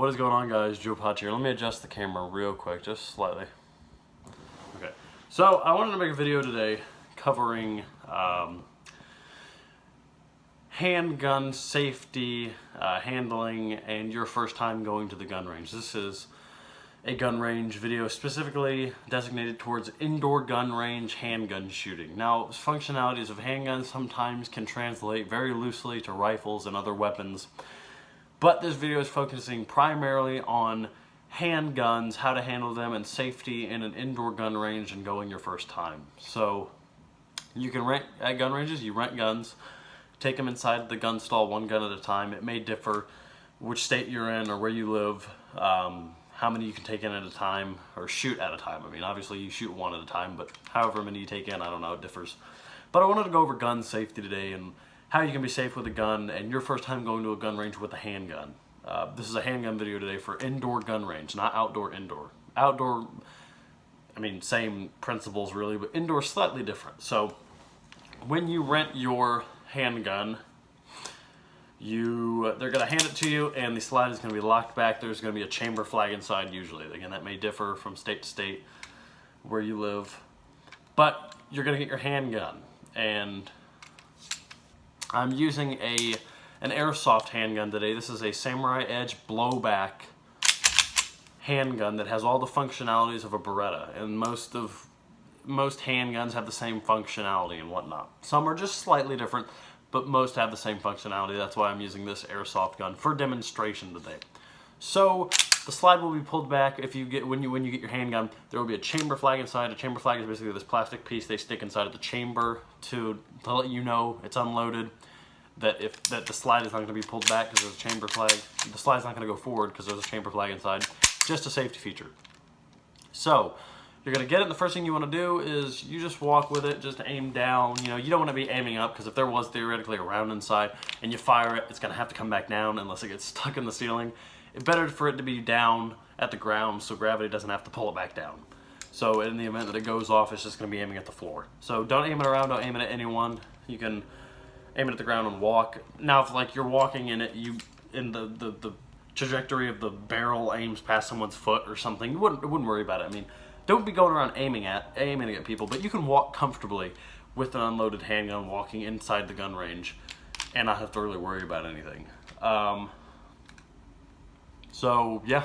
What is going on, guys? Joe Potts here. Let me adjust the camera real quick, just slightly. Okay, so I wanted to make a video today covering handgun safety, handling, and your first time going to the gun range. This is a gun range video specifically designated towards indoor gun range handgun shooting. Now, functionalities of handguns sometimes can translate very loosely to rifles and other weapons, but this video is focusing primarily on handguns, how to handle them, and safety in an indoor gun range and going your first time. So you can rent at gun ranges, you rent guns, take them inside the gun stall one gun at a time. It may differ which state you're in or where you live, how many you can take in at a time or shoot at a time. I mean, obviously you shoot one at a time, but however many you take in, I don't know, it differs. But I wanted to go over gun safety today and how you can be safe with a gun and your first time going to a gun range with a handgun. This is a handgun video today for indoor gun range, not outdoor indoor. Outdoor, I mean, same principles really, but indoor slightly different. So when you rent your handgun, they're going to hand it to you and the slide is going to be locked back. There's going to be a chamber flag inside usually. Again, that may differ from state to state where you live. But you're going to get your handgun, and I'm using an airsoft handgun today. This is a Samurai Edge blowback handgun that has all the functionalities of a Beretta, and most handguns have the same functionality and whatnot. Some are just slightly different, but most have the same functionality. That's why I'm using this airsoft gun for demonstration today. So the slide will be pulled back when you get your handgun. There will be a chamber flag inside. A chamber flag is basically this plastic piece they stick inside of the chamber to let you know it's unloaded. That the slide is not going to be pulled back because there's a chamber flag. The slide's not going to go forward because there's a chamber flag inside. Just a safety feature. So you're going to get it, and the first thing you want to do is you just walk with it, just aim down. You know, you don't want to be aiming up because if there was theoretically a round inside and you fire it, it's going to have to come back down unless it gets stuck in the ceiling. It's better for it to be down at the ground so gravity doesn't have to pull it back down. So in the event that it goes off, it's just going to be aiming at the floor. So don't aim it around, don't aim it at anyone. You can aim it at the ground and walk. Now if like you're walking in it, the trajectory of the barrel aims past someone's foot or something, you wouldn't worry about it. I mean, don't be going around aiming at people, but you can walk comfortably with an unloaded handgun walking inside the gun range and not have to really worry about anything. So yeah,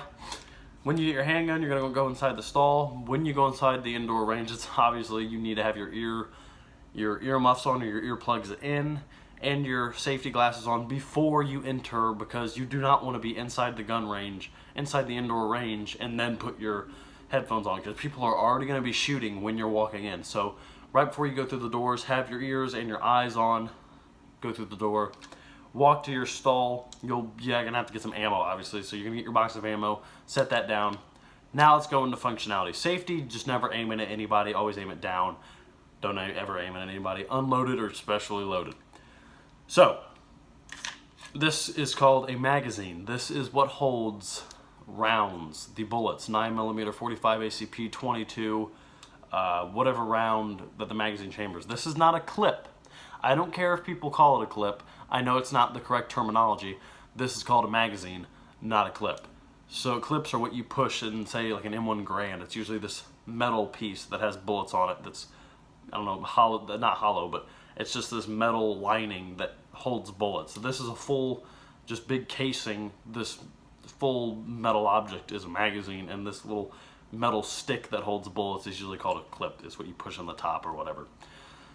when you get your handgun, you're gonna go inside the stall. When you go inside the indoor range, it's obviously you need to have your earmuffs on or your earplugs in and your safety glasses on before you enter, because you do not want to be inside the gun range, inside the indoor range, and then put your headphones on, because people are already going to be shooting when you're walking in. So right before you go through the doors, have your ears and your eyes on, go through the door, walk to your stall. You're going to have to get some ammo, obviously, so you're going to get your box of ammo, set that down. Now let's go into functionality. Safety, just never aim it at anybody, always aim it down. Don't ever aim it at anybody, unloaded or specially loaded. So this is called a magazine. This is what holds rounds, the bullets, 9mm, 45 ACP, 22, whatever round that the magazine chambers. This is not a clip. I don't care if people call it a clip. I know it's not the correct terminology. This is called a magazine, not a clip. So clips are what you push in, say, like an M1 Garand. It's usually this metal piece that has bullets on it that's, I don't know, hollow, not hollow, but it's just this metal lining that holds bullets. So this is a full, just big casing. This full metal object is a magazine, and this little metal stick that holds bullets is usually called a clip. It's what you push on the top or whatever.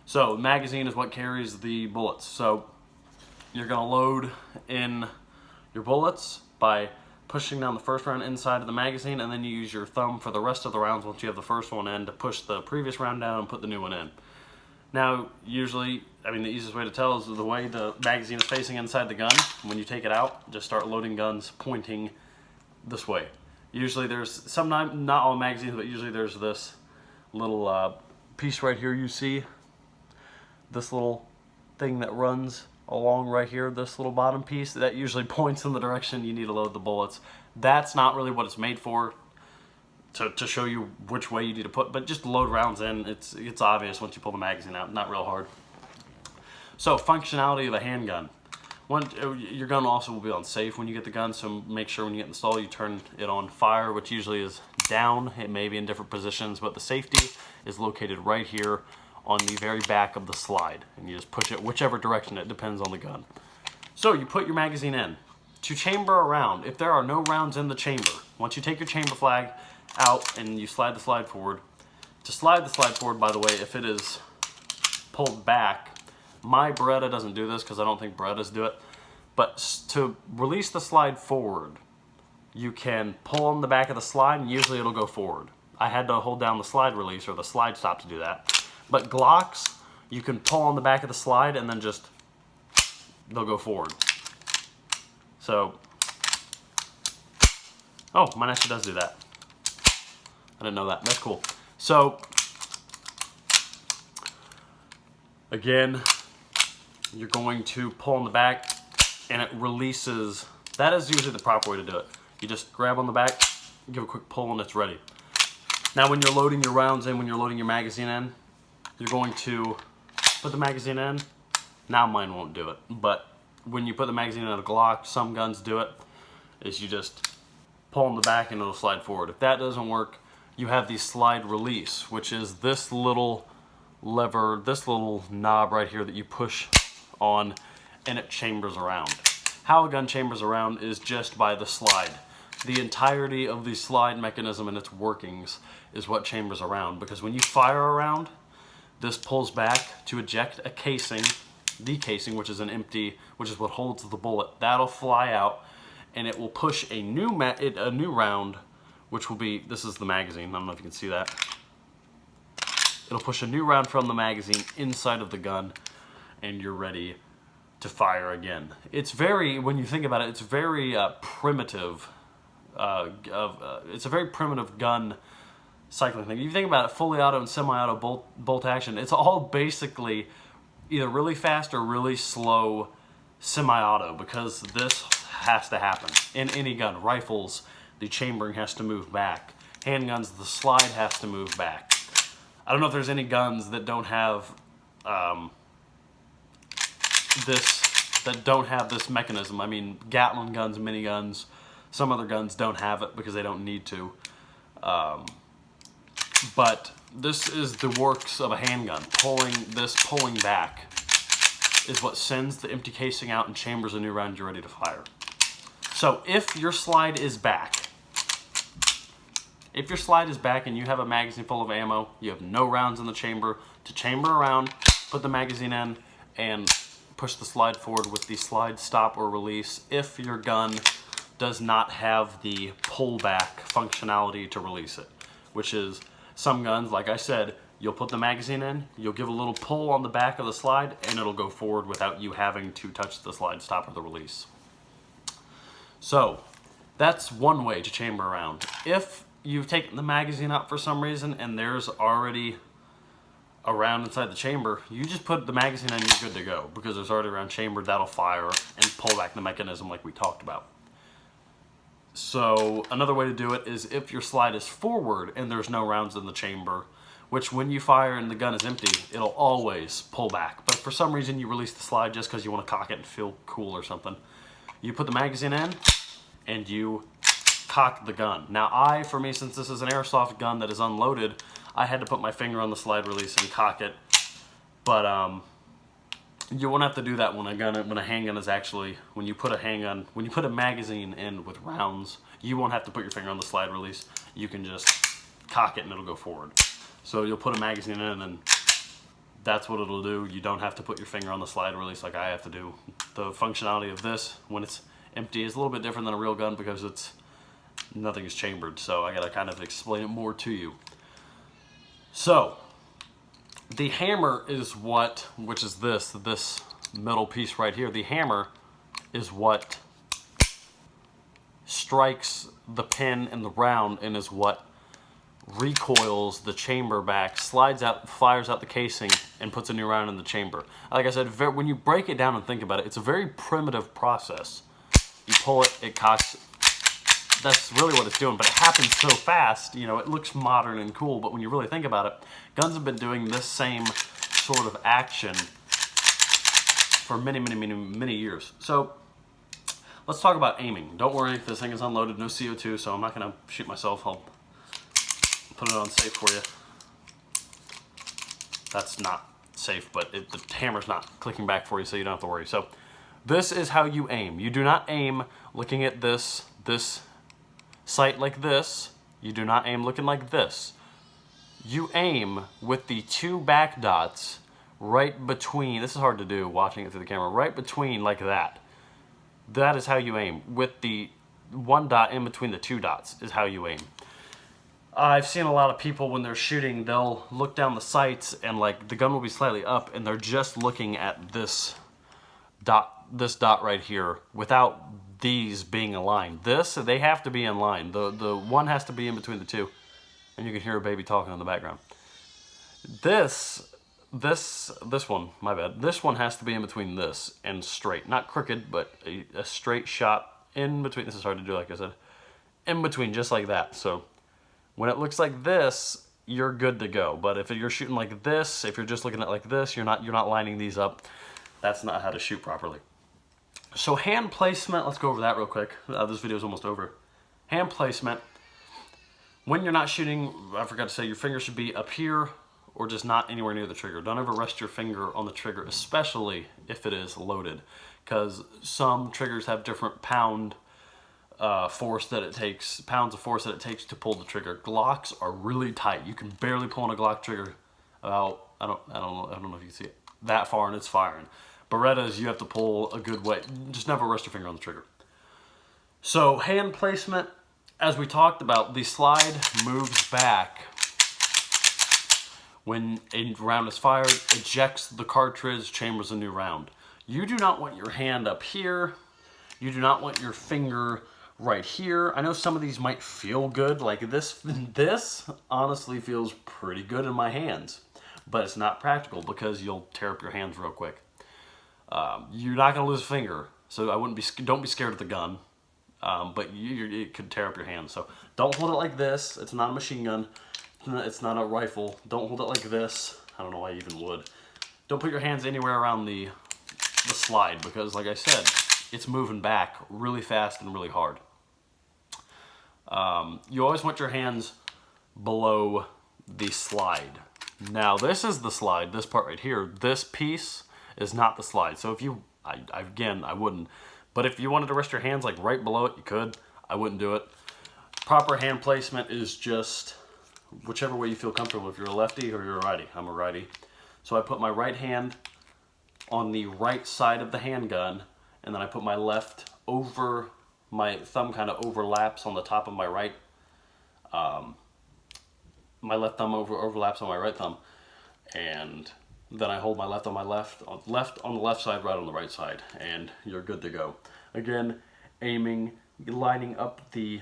So magazine is what carries the bullets. So you're going to load in your bullets by pushing down the first round inside of the magazine, and then you use your thumb for the rest of the rounds once you have the first one in to push the previous round down and put the new one in. Now, usually, I mean, the easiest way to tell is the way the magazine is facing inside the gun. When you take it out, just start loading guns pointing this way. Usually there's, sometimes, not all magazines, but usually there's this little piece right here you see. This little thing that runs along right here, this little bottom piece, that usually points in the direction you need to load the bullets. That's not really what it's made for, to show you which way you need to put, but just load rounds in. It's obvious once you pull the magazine out, not real hard. So functionality of a handgun. Your gun also will be on safe when you get the gun, so make sure when you get in the stall you turn it on fire, which usually is down. It may be in different positions, but the safety is located right here on the very back of the slide, and you just push it whichever direction. It depends on the gun. So you put your magazine in. To chamber around, if there are no rounds in the chamber, once you take your chamber flag out and you slide the slide forward, to slide the slide forward, by the way, if it is pulled back, my Beretta doesn't do this because I don't think Berettas do it, but to release the slide forward, you can pull on the back of the slide and usually it'll go forward. I had to hold down the slide release or the slide stop to do that. But Glocks, you can pull on the back of the slide and then just, they'll go forward. So, oh, mine actually does do that. I didn't know that. That's cool. So, again, you're going to pull on the back and it releases. That is usually the proper way to do it. You just grab on the back, give a quick pull, and it's ready. Now when you're loading your rounds in, when you're loading your magazine in, you're going to put the magazine in. Now mine won't do it, but when you put the magazine in a Glock, some guns do it, is you just pull on the back and it'll slide forward. If that doesn't work, you have the slide release, which is this little lever, this little knob right here that you push on and it chambers around. How a gun chambers around is just by the slide. The entirety of the slide mechanism and its workings is what chambers around, because when you fire around, this pulls back to eject a casing, the casing, which is an empty, which is what holds the bullet. That'll fly out and it will push a new round, which will be, this is the magazine, I don't know if you can see that. It'll push a new round from the magazine inside of the gun and you're ready to fire again. It's very, when you think about it, it's very primitive. It's a very primitive gun cycling thing. If you think about it, fully auto and semi-auto bolt action, it's all basically either really fast or really slow semi-auto, because this has to happen in any gun. Rifles, the chambering has to move back. Handguns, the slide has to move back. I don't know if there's any guns that don't have this mechanism. I mean, Gatling guns, miniguns, some other guns don't have it because they don't need to. But this is the works of a handgun. Pulling back is what sends the empty casing out and chambers a new round. You're ready to fire. So if your slide is back, and you have a magazine full of ammo, you have no rounds in the chamber, to chamber around, put the magazine in, and push the slide forward with the slide stop or release if your gun does not have the pullback functionality to release it, which is some guns, like I said, you'll put the magazine in, you'll give a little pull on the back of the slide, and it'll go forward without you having to touch the slide stop or the release. So that's one way to chamber around. If you've taken the magazine out for some reason and there's already a round inside the chamber, you just put the magazine in and you're good to go, because there's already a round chambered. That'll fire and pull back the mechanism like we talked about. So another way to do it is if your slide is forward and there's no rounds in the chamber, which when you fire and the gun is empty, it'll always pull back. But if for some reason you release the slide just because you want to cock it and feel cool or something, you put the magazine in and you cock the gun. Now for me, since this is an airsoft gun that is unloaded, I had to put my finger on the slide release and cock it. But you won't have to do that when a handgun is actually, when you put a magazine in with rounds, you won't have to put your finger on the slide release. You can just cock it and it'll go forward. So you'll put a magazine in and that's what it'll do. You don't have to put your finger on the slide release like I have to do. The functionality of this, when it's empty, is a little bit different than a real gun because nothing is chambered. So I gotta kind of explain it more to you. So the hammer is which is this middle piece right here. The hammer is what strikes the pin in the round and is what recoils the chamber back, slides out, fires out the casing, and puts a new round in the chamber. Like I said, when you break it down and think about it, it's a very primitive process. You pull it, it cocks. That's really what it's doing, but it happens so fast, you know, it looks modern and cool, but when you really think about it, guns have been doing this same sort of action for many years. So let's talk about aiming. Don't worry, this thing is unloaded, no CO2, so I'm not gonna shoot myself. I'll put it on safe for you. That's not safe, but the hammer's not clicking back for you, so you don't have to worry. So this is how you aim. You do not aim looking at this sight like this. You do not aim looking like this. You aim with the two back dots right between, this is hard to do watching it through the camera, right between like that. That is how you aim. With the one dot in between the two dots is how you aim. I've seen a lot of people when they're shooting, they'll look down the sights and like the gun will be slightly up and they're just looking at this dot right here without these being aligned. They have to be in line. The one has to be in between the two. And you can hear a baby talking in the background. This one, my bad. This one has to be in between this and straight. Not crooked, but a straight shot in between. This is hard to do, like I said. In between, just like that. So when it looks like this, you're good to go. But if you're shooting like this, if you're just looking at it like this, you're not lining these up. That's not how to shoot properly. So hand placement, let's go over that real quick. This video is almost over. Hand placement. When you're not shooting, I forgot to say, your finger should be up here or just not anywhere near the trigger. Don't ever rest your finger on the trigger, especially if it is loaded, because some triggers have different pounds of force that it takes to pull the trigger. Glocks are really tight. You can barely pull on a Glock trigger about, I don't know if you can see it, that far and it's firing. Berettas, you have to pull a good way. Just never rest your finger on the trigger. So hand placement, as we talked about, the slide moves back when a round is fired, ejects the cartridge, chambers a new round. You do not want your hand up here. You do not want your finger right here. I know some of these might feel good, like this honestly feels pretty good in my hands, but it's not practical because you'll tear up your hands real quick. You're not gonna lose a finger, so don't be scared of the gun. But it could tear up your hand. So don't hold it like this. It's not a machine gun. It's not a rifle. Don't hold it like this. I don't know why you even would. Don't put your hands anywhere around the slide because, like I said, it's moving back really fast and really hard. You always want your hands below the slide. Now this is the slide, this part right here. This piece is not the slide. So if you, again, I wouldn't. But if you wanted to rest your hands like right below it, you could. I wouldn't do it. Proper hand placement is just whichever way you feel comfortable. If you're a lefty or you're a righty. I'm a righty. So I put my right hand on the right side of the handgun, and then I put my left over, my thumb kind of overlaps on the top of my right. My left thumb overlaps on my right thumb, and then I hold my left on my left on the left side, right on the right side, and you're good to go. Again, aiming, lining up the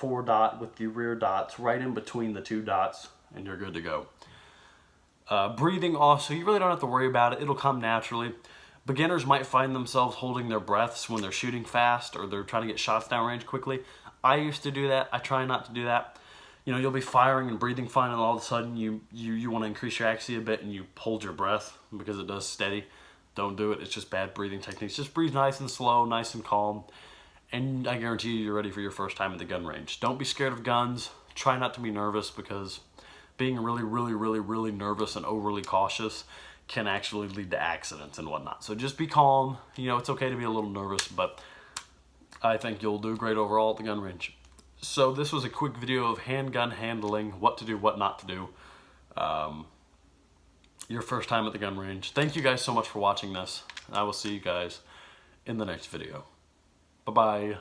4-dot with the rear dots right in between the 2 dots, and you're good to go. Breathing also, you really don't have to worry about it. It'll come naturally. Beginners might find themselves holding their breaths when they're shooting fast or they're trying to get shots downrange quickly. I used to do that. I try not to do that. You know, you'll be firing and breathing fine, and all of a sudden you want to increase your accuracy a bit and you hold your breath because it does steady. Don't do it. It's just bad breathing techniques. Just breathe nice and slow, nice and calm, and I guarantee you're ready for your first time at the gun range. Don't be scared of guns. Try not to be nervous because being really nervous and overly cautious can actually lead to accidents and whatnot. So just be calm. You know, it's okay to be a little nervous, but I think you'll do great overall at the gun range. So this was a quick video of handgun handling, what to do, what not to do. Your first time at the gun range. Thank you guys so much for watching this. I will see you guys in the next video. Bye-bye.